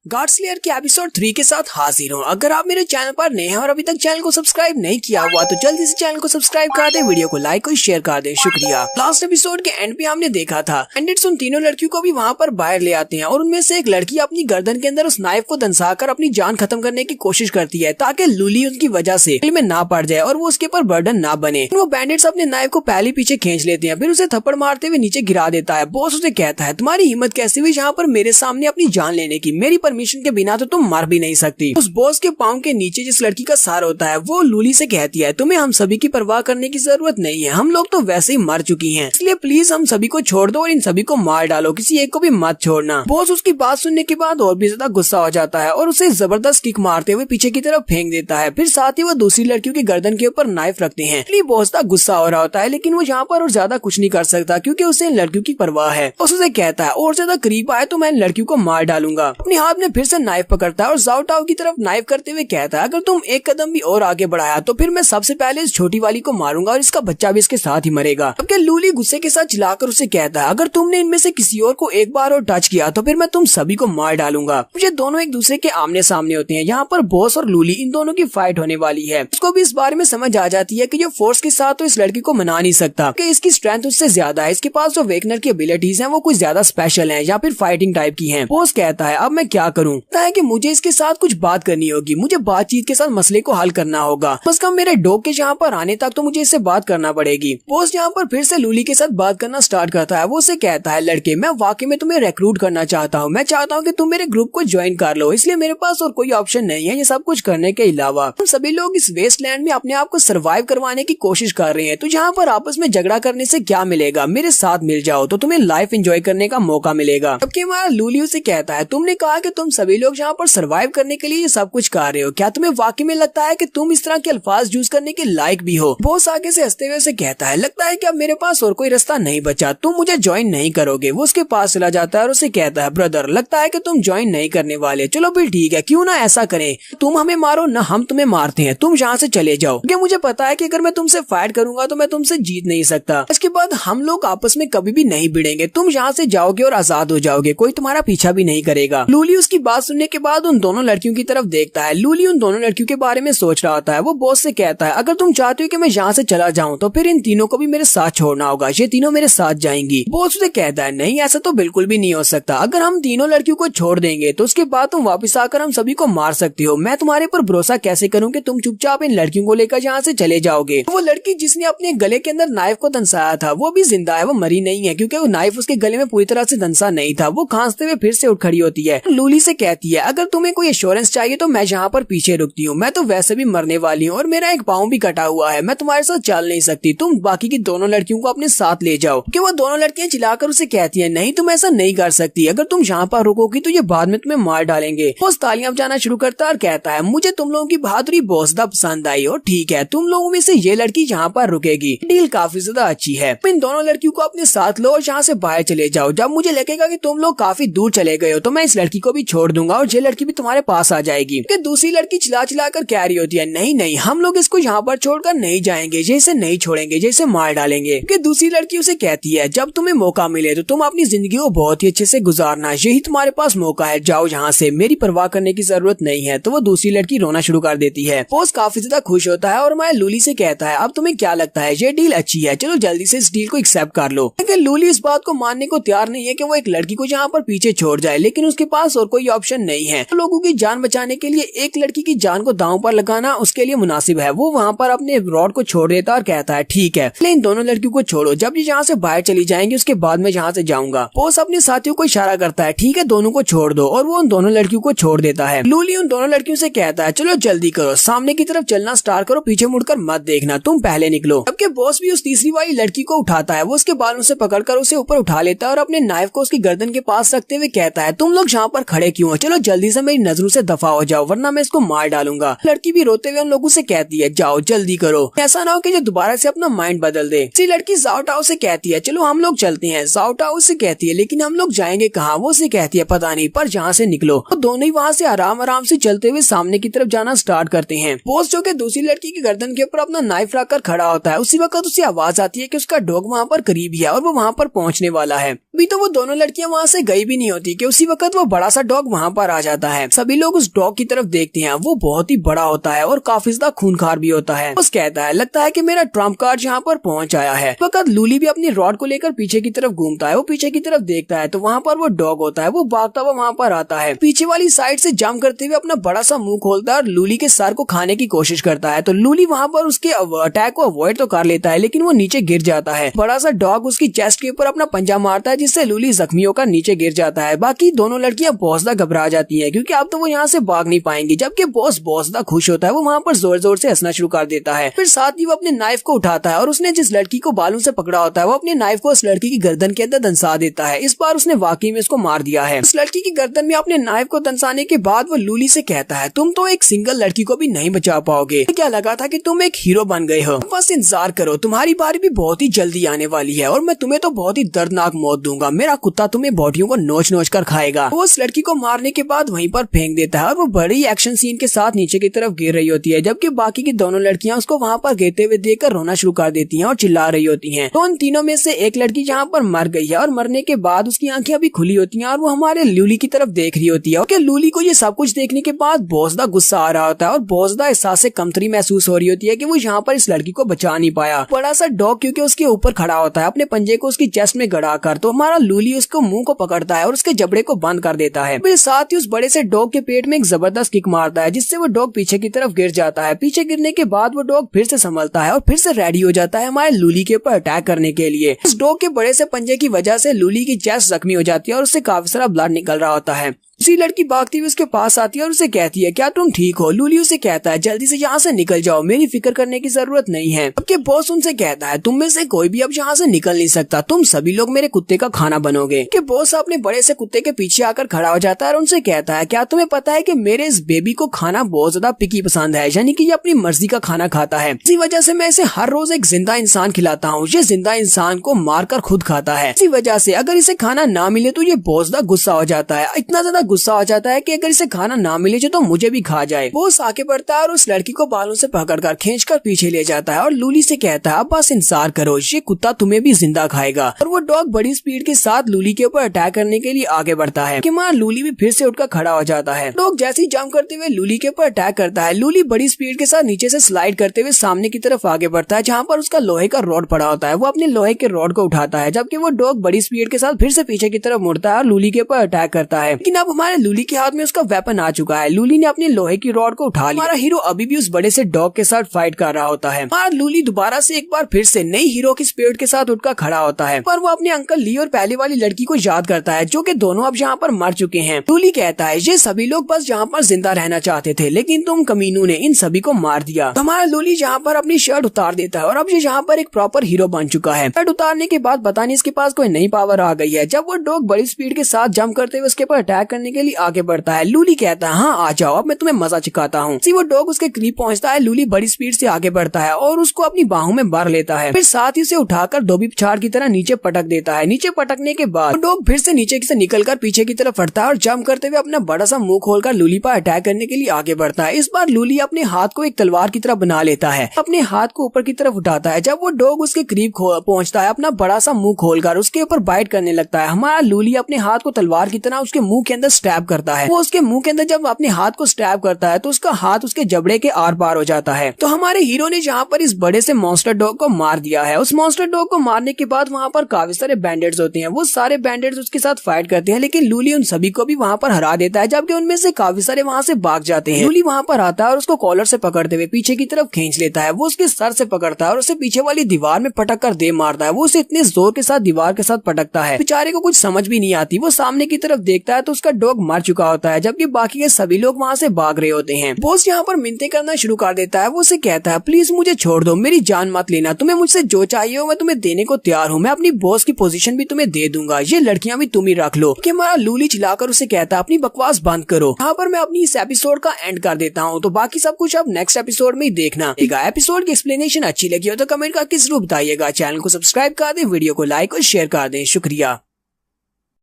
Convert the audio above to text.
गॉडस्लेयर के एपिसोड 3 के साथ हाजिर हूँ। अगर आप मेरे चैनल पर नए हैं और अभी तक चैनल को सब्सक्राइब नहीं किया हुआ तो जल्दी से चैनल को सब्सक्राइब कर दे, वीडियो को लाइक और शेयर कर दे, शुक्रिया। लास्ट एपिसोड के एंड पे हमने देखा था एंडिट्स उन तीनों लड़कियों को भी वहाँ पर बाहर ले आते हैं और उनमें से एक लड़की अपनी गर्दन के अंदर उस नाइफ को दंसाकर अपनी जान खत्म करने की कोशिश करती है ताकि लूली उनकी वजह से में ना पड़ जाए और वो उसके ऊपर बर्डन ना बने। वो बैंडिट्स अपने नाइफ को पहले पीछे खींच लेते हैं, फिर उसे थप्पड़ मारते हुए नीचे गिरा देता है। बॉस उसे कहता है तुम्हारी हिम्मत कैसे हुई यहाँ पर मेरे सामने अपनी जान लेने की, मेरी परमिशन के बिना तो तुम मर भी नहीं सकती। उस बॉस के पाँव के नीचे जिस लड़की का सार होता है वो लूली से कहती है तुम्हें हम सभी की परवाह करने की जरूरत नहीं है, हम लोग तो वैसे ही मर चुकी हैं, इसलिए प्लीज हम सभी को छोड़ दो और इन सभी को मार डालो, किसी एक को भी मत छोड़ना। बॉस उसकी बात सुनने के बाद और भी ज्यादा गुस्सा हो जाता है और उसे जबरदस्त किक मारते हुए पीछे की तरफ फेंक देता है। फिर साथ ही वो दूसरी लड़कियों की गर्दन के ऊपर नाइफ रखते हैं। बॉस का गुस्सा हो रहा होता है लेकिन वो यहाँ पर और ज्यादा कुछ नहीं कर सकता क्योंकि उसे इन लड़कियों की परवाह है। उसे कहता है और ज्यादा करीब आए तो मैं इन लड़कियों को मार डालूंगा। अपने हाथ में फिर से नाइफ पकड़ता है और जाओ टाओ की तरफ नाइफ करते हुए कहता है अगर तुम एक कदम भी और आगे बढ़ाया तो फिर मैं सबसे पहले इस छोटी वाली को मारूंगा और इसका बच्चा भी इसके साथ ही मरेगा। अब क्या लूली गुस्से के साथ चिल्लाकर उसे कहता है अगर तुमने इनमें से किसी और को एक बार और टच किया तो फिर मैं तुम सभी को मार डालूंगा। मुझे दोनों एक दूसरे के आमने सामने होते हैं। यहाँ पर बॉस और लूली इन दोनों की फाइट होने वाली है। उसको भी इस बारे में समझ आ जाती है कि जो फोर्स के साथ तो इस लड़की को मना नहीं सकता कि इसकी स्ट्रेंथ उससे ज्यादा है, इसके पास जो वेकनर की एबिलिटीज हैं वो कुछ ज्यादा स्पेशल हैं या फिर फाइटिंग टाइप की हैं। बॉस कहता है अब मैं क्या करूं, कहता है कि मुझे इसके साथ कुछ बात करनी होगी, मुझे बातचीत के साथ मसले को हल करना होगा, बस कम मेरे डॉग के यहाँ पर आने तक तो मुझे इससे बात करना पड़ेगी। बॉस यहाँ पर फिर से लूली के साथ बात करना स्टार्ट करता है। वो उसे कहता है लड़के मैं वाकई में तुम्हें रिक्रूट करना चाहता हूँ, मैं चाहता हूँ कि तुम मेरे ग्रुप को ज्वाइन कर लो, इसलिए मेरे पास और कोई ऑप्शन नहीं है ये सब कुछ करने के अलावा। हम सभी लोग इस वेस्टलैंड में अपने आप को सर्वाइव करवाने की कोशिश कर रहे हैं, तो यहाँ पर आपस में झगड़ा करने से क्या मिलेगा, मेरे साथ मिल जाओ तो तुम्हें लाइफ एंजॉय करने का मौका मिलेगा। जबकि हमारा लूली उसे कहता है तुमने कहा कि तुम सभी लोग यहाँ पर सर्वाइव करने के लिए ये सब कुछ कर रहे हो, क्या तुम्हें वाकई में लगता है कि तुम इस तरह के अल्फाज यूज करने के लायक भी हो। बॉस आगे से हंसते हुए उसे कहता है लगता है कि अब मेरे पास और कोई रास्ता नहीं बचा, तुम मुझे ज्वाइन नहीं करोगे। वो उसके पास चला जाता है और उसे कहता है ब्रदर लगता है कि तुम ज्वाइन नहीं करने वाले, चलो फिर ठीक है, क्यों ना ऐसा करें, तुम हमें मारो ना हम तुम्हें मारते हैं, तुम यहाँ से चले जाओ, क्योंकि मुझे पता है कि अगर मैं तुमसे फाइट करूंगा तो मैं तुमसे जीत नहीं सकता, इसके बाद हम लोग आपस में कभी भी नहीं भिड़ेंगे, तुम यहाँ से जाओगे और आजाद हो जाओगे, कोई तुम्हारा पीछा भी नहीं करेगा। लूली उसकी बात सुनने के बाद उन दोनों लड़कियों की तरफ देखता है। लूली उन दोनों लड़कियों के बारे में सोच रहा होता है। वो बॉस से कहता है अगर तुम चाहते हो कि मैं यहाँ से चला जाऊँ तो फिर इन तीनों को भी मेरे साथ छोड़ना होगा, ये तीनों मेरे साथ जाएंगी। बॉस उसे कहता है नहीं ऐसा तो बिल्कुल भी नहीं हो सकता, अगर हम तीनों लड़कियों को छोड़ देंगे तो उसके बाद तुम वापस आकर हम सभी को मार सकते हो, मैं तुम्हारे पर भरोसा कैसे करूँ कि तुम चुपचाप इन लड़कियों को लेकर यहाँ से चले जाओगे। वो लड़की जिसने अपने गले के अंदर नाइफ को दंसाया था वो भी जिंदा है, वो मरी नहीं है क्योंकि वो नाइफ उसके गले में पूरी तरह से दंसा नहीं था। वो खांसते हुए फिर से उठ खड़ी होती है। लूली से कहती है अगर तुम्हें कोई एश्योरेंस चाहिए तो मैं यहाँ पर पीछे रुकती हूँ, मैं तो वैसे भी मरने वाली हूँ और मेरा एक पाँव भी कटा हुआ है, मैं तुम्हारे साथ चल नहीं सकती, तुम बाकी की दोनों लड़कियों को अपने साथ ले जाओ। कि वो दोनों लड़कियां चिल्लाकर उसे कहती है नहीं तुम ऐसा नहीं कर सकती, अगर तुम यहाँ पर रुकोगी तो ये बाद में तुम्हें मार डालेंगे। वो तालियां बजाना शुरू करता है और कहता है मुझे तुम लोगों की बहादुरी बहुत ज्यादा पसंद आई और ठीक है तुम लोगों में से ये लड़की यहाँ पर रुकेगी, डील काफी ज्यादा अच्छी है, इन दोनों लड़कियों को अपने साथ लो और यहाँ से बाहर चले जाओ, जब मुझे लगेगा कि तुम लोग काफी दूर चले गए हो तो मैं इस लड़की को भी छोड़ दूंगा और ये लड़की भी तुम्हारे पास आ जाएगी। कि दूसरी लड़की चिल्ला चिल्ला कर कह रही होती है नहीं नहीं हम लोग इसको यहाँ पर छोड़कर नहीं जाएंगे, जैसे नहीं छोड़ेंगे, जैसे मार डालेंगे। कि दूसरी लड़की उसे कहती है जब तुम्हें मौका मिले तो तुम अपनी जिंदगी को बहुत ही अच्छे से गुजारना, यही तुम्हारे पास मौका है, जाओ यहाँ से, मेरी परवाह करने की जरूरत नहीं है। तो वो दूसरी लड़की रोना शुरू कर देती है। बॉस काफी ज्यादा खुश होता है और मैं लूली से कहता है अब तुम्हें क्या लगता है ये डील अच्छी है, चलो जल्दी से इस डील को एक्सेप्ट कर लो। लेकिन लूली इस बात को मानने को तैयार नहीं है कि वो एक लड़की को यहाँ पर पीछे छोड़ जाए, लेकिन उसके पास और कोई ऑप्शन नहीं है। तो लोगों की जान बचाने के लिए एक लड़की की जान को दांव पर लगाना उसके लिए मुनासिब है। वो वहाँ पर अपने रॉड को छोड़ देता और कहता है ठीक है इन दोनों लड़कियों को छोड़ो, जब ये यहाँ से बाहर चली जाएंगी उसके बाद मैं यहाँ से जाऊंगा। बॉस अपने साथियों को इशारा करता है ठीक है दोनों को छोड़ दो और वो उन दोनों लड़कियों को छोड़ देता है। लूली उन दोनों लड़कियों से कहता है चलो जल्दी करो, सामने की तरफ चलना स्टार्ट करो, पीछे मुड़कर मत देखना, तुम पहले निकलो। जबकि बॉस भी उस तीसरी वाली लड़की को उठाता है। वो उसके बालों से पकड़कर उसे ऊपर उठा लेता है और अपने नाइफ को उसकी गर्दन के पास रखते हुए कहता है तुम लोग यहाँ पर खड़े क्यों हो, चलो जल्दी से मेरी नजरों से दफा हो जाओ वरना मैं इसको मार डालूंगा। लड़की भी रोते हुए उन लोगों से कहती है जाओ जल्दी करो, ऐसा ना हो कि जो दोबारा से अपना माइंड बदल दे। इसी लड़की जाओ टाओ से कहती है चलो हम लोग चलते हैं। जाओ टाओ से कहती है लेकिन हम लोग जाएंगे कहाँ? वो से कहती है पता नहीं, पर जहाँ से निकलो। तो दोनों ही वहाँ से आराम आराम से चलते हुए सामने की तरफ जाना स्टार्ट करते हैं। बॉस जो कि दूसरी लड़की की गर्दन के ऊपर अपना नाइफ रखकर खड़ा होता है, उसी वक्त उसे आवाज आती है कि उसका डॉग वहाँ पर करीब ही है और वो वहाँ पर पहुँचने वाला है। अभी तो वो दोनों लड़कियां वहाँ से गई भी नहीं होती कि उसी वक्त वो बड़ा सा डॉग वहाँ पर आ जाता है। सभी लोग उस डॉग की तरफ देखते हैं, वो बहुत ही बड़ा होता है और काफी ज्यादा खूनखार भी होता है। उस कहता है लगता है कि मेरा ट्रम्प कार्ड यहाँ पर पहुँच आया है। वक्त लूली भी अपनी रॉड को लेकर पीछे की तरफ घूमता है। वो पीछे की तरफ देखता है तो वहाँ पर वो डॉग होता है। वो भागता हुआ वहाँ पर आता है, पीछे वाली साइड से जंप करते हुए अपना बड़ा सा मुंह खोलता है और लूली के सर को खाने की कोशिश करता है। तो लूली वहाँ पर उसके अटैक को अवॉइड तो कर लेता है, लेकिन वो नीचे गिर जाता है। बड़ा सा डॉग उसकी चेस्ट के ऊपर अपना पंजा मारता है, जिससे लूली जख्मी होकर नीचे गिर जाता है। बाकी दोनों लड़कियां बहुत ज्यादा घबरा जाती है, क्योंकि अब तो वो यहाँ से भाग नहीं पाएंगी। जबकि बॉस बहुत ज्यादा खुश होता है, वो वहाँ पर जोर जोर से हंसना शुरू कर देता है। फिर साथ ही वो अपने नाइफ को उठाता है और उसने जिस लड़की को बालों से पकड़ा होता है, वो अपने नाइफ को उस लड़की की गर्दन के अंदर दंसा देता है। इस बार उसने वाकई में उसको मार दिया है। उस लड़की की गर्दन में अपने नाइफ को दंसाने के बाद वो लूली से कहता है तुम तो एक सिंगल लड़की को भी नहीं बचा पाओगे। क्या लगा था कि तुम एक हीरो बन गए हो, बस इंतजार करो, तुम्हारी बारी भी बहुत ही जल्दी आने वाली है और मैं तुम्हें तो बहुत ही दर्दनाक मौत दूंगा। मेरा कुत्ता तुम्हें बॉडियों को नोच नोच कर खाएगा। वो उस लड़की को मारने के बाद वहीं पर फेंक देता है और वो बड़ी एक्शन सीन के साथ नीचे की तरफ गिर रही होती है, जबकि बाकी की दोनों लड़कियां उसको वहाँ पर गिरते हुए देखकर रोना शुरू कर देती हैं और चिल्ला रही होती हैं। तो उन तीनों में से एक लड़की जहाँ पर मर गई है और मरने के बाद उसकी आंखें अभी खुली होती हैं और वो हमारे लूली की तरफ देख रही होती है। और लूली को ये सब कुछ देखने के बाद बहुत ज्यादा गुस्सा आ रहा होता है और बहुत ज्यादा एहसास से कमतरी महसूस हो रही होती है कि वो यहाँ पर इस लड़की को बचा नहीं पाया। बड़ा सा डॉग क्योंकि उसके ऊपर खड़ा होता है अपने पंजे को उसकी चेस्ट में गड़ा कर, तो हमारा लूली उसको मुंह को पकड़ता है और उसके जबड़े को बंद कर देता है। फिर साथ ही उस बड़े से डॉग के पेट में एक जबरदस्त किक मारता है, जिससे वो डॉग पीछे की तरफ गिर जाता है। पीछे गिरने के बाद वो डॉग फिर से संभलता है और फिर से रेडी हो जाता है हमारे लूली के ऊपर अटैक करने के लिए। इस डॉग के बड़े से पंजे की वजह से लूली की चेस्ट जख्मी हो जाती है और उससे काफी सारा ब्लड निकल रहा होता है। उसी लड़की भागती हुई उसके पास आती है और उसे कहती है क्या तुम ठीक हो। लूली उसे कहता है जल्दी से यहाँ से निकल जाओ, मेरी फिक्र करने की जरूरत नहीं है। अब बॉस उनसे कहता है तुम में से कोई भी अब यहाँ से निकल नहीं सकता, तुम सभी लोग मेरे कुत्ते का खाना बनोगे। कि बॉस अपने बड़े से कुत्ते के पीछे आकर खड़ा हो जाता है और उनसे कहता है क्या तुम्हें पता है कि मेरे इस बेबी को खाना बहुत ज्यादा पिकी पसंद है, यानी कि ये अपनी मर्जी का खाना खाता है। इसी वजह से मैं इसे हर रोज एक जिंदा इंसान खिलाता हूँ। ये जिंदा इंसान को मारकर खुद खाता है। इसी वजह से अगर इसे खाना ना मिले तो ये बहुत ज्यादा गुस्सा हो जाता है, इतना ज्यादा गुस्सा हो जाता है कि अगर इसे खाना ना मिले तो मुझे भी खा जाए। बॉस आगे बढ़ता है और उस लड़की को बालों से पकड़कर खींचकर पीछे ले जाता है और लूली से कहता है अब बस इंतजार करो, ये कुत्ता तुम्हें भी जिंदा खाएगा। और वो डॉग बड़ी स्पीड के साथ लूली के ऊपर अटैक करने के लिए आगे बढ़ता है कि मां लूली भी फिर से उठकर खड़ा हो जाता है। डॉग जैसे ही जंप करते हुए लूली के ऊपर अटैक करता है। लूली बड़ी स्पीड के साथ नीचे से स्लाइड करते हुए सामने की तरफ आगे बढ़ता है, जहाँ पर उसका लोहे का रॉड पड़ा होता है। वो अपने लोहे के रॉड को उठाता है, जबकि वो डॉग बड़ी स्पीड के साथ फिर से पीछे की तरफ मुड़ता है और लूली के ऊपर अटैक करता है। लेकिन अब हमारे लूली के हाथ में उसका वेपन आ चुका है। लूली ने अपने लोहे की रॉड को उठा लिया। हमारा हीरो अभी भी उस बड़े से डॉग के साथ फाइट कर रहा होता है। हमारा लूली दोबारा से एक बार फिर से नई हीरो की स्पिरिट के साथ उठकर खड़ा होता है, पर वो अपने अंकल ली और पहले वाली लड़की को याद करता है, जो कि दोनों अब यहाँ पर मर चुके हैं। लूली कहता है ये सभी लोग बस यहाँ पर जिंदा रहना चाहते थे, लेकिन तुम कमीनों ने इन सभी को मार दिया। तो हमारा लूली यहाँ पर अपनी शर्ट उतार देता है और अब ये यहाँ पर एक प्रॉपर हीरो बन चुका है। शर्ट उतारने के बाद पता नहीं इसके पास कोई नई पावर आ गई है। जब वो डॉग बड़ी स्पीड के साथ जंप करते हुए उसके ऊपर अटैक करने के लिए आगे बढ़ता है, लूली कहता है हाँ आ जाओ, अब मैं तुम्हें मजा सिखाता हूँ। वो डॉग उसके करीब पहुँचता है। लूली बड़ी स्पीड से आगे बढ़ता है और उसको अपनी बाहों में भर लेता है। फिर साथ ही उसे उठाकर धोबी पिछाड़ की तरह नीचे पटक देता है। नीचे पटकने के बाद डॉग फिर से नीचे से निकलकर पीछे की तरफ हटता है और जंप करते हुए अपना बड़ा सा मुंह खोलकर लूली पर अटैक करने के लिए आगे बढ़ता है। इस बार लूली अपने हाथ को एक तलवार की तरह बना लेता है, अपने हाथ को ऊपर की तरफ उठाता है। जब वो डॉग उसके करीब पहुंचता है, अपना बड़ा सा मुंह खोलकर उसके ऊपर बाइट करने लगता है। हमारा लूली अपने हाथ को तलवार की तरह उसके मुंह के अंदर स्टैब करता है। वो उसके मुंह के अंदर जब अपने हाथ को स्टैब करता है तो उसका हाथ उसके जबड़े के आर पार हो जाता है। तो हमारे हीरो ने जहाँ पर इस बड़े से मॉन्स्टर डॉग को मार दिया है। उस मॉन्स्टर डॉग को मारने के बाद वहाँ पर काफी सारे बैंडेड्स होते हैं। वो सारे बैंडेड्स उसके साथ फाइट करते हैं, लेकिन लूली उन सभी को भी वहाँ पर हरा देता है, जबकि उनमें से काफी सारे वहाँ से भाग जाते हैं। लूली वहाँ पर आता है और उसको कॉलर से पकड़ते हुए पीछे की तरफ खींच लेता है। वो उसके सर से पकड़ता है और उसे पीछे वाली दीवार में पटक कर दे मारता है। वो उसे इतने जोर के साथ दीवार के साथ पटकता है, बेचारे को कुछ समझ भी नहीं आती। वो सामने की तरफ देखता है तो उसका डॉग मर चुका होता है, जबकि बाकी के सभी लोग वहाँ से भाग रहे होते हैं। बॉस यहाँ पर मिन्नतें करना शुरू कर देता है। वो उसे कहता है प्लीज मुझे छोड़ दो, मेरी जान मत लेना, तुम्हें मुझसे जो चाहिए हो मैं तुम्हें देने को तैयार हूँ, मैं अपनी बॉस की पोजीशन भी तुम्हें दे दूंगा, ये लड़कियां भी तुम ही रख लो। कि हमारा लूली चिल्लाकर उसे कहता है अपनी बकवास बंद करो। यहाँ पर मैं अपनी इस एपिसोड का एंड कर देता हूँ, तो बाकी सब कुछ अब नेक्स्ट एपिसोड में ही देखना। एपिसोड की एक्सप्लेनेशन अच्छी लगी हो तो कमेंट करके जरूर बताइएगा। चैनल को सब्सक्राइब कर दे, वीडियो को लाइक और शेयर कर दे। शुक्रिया।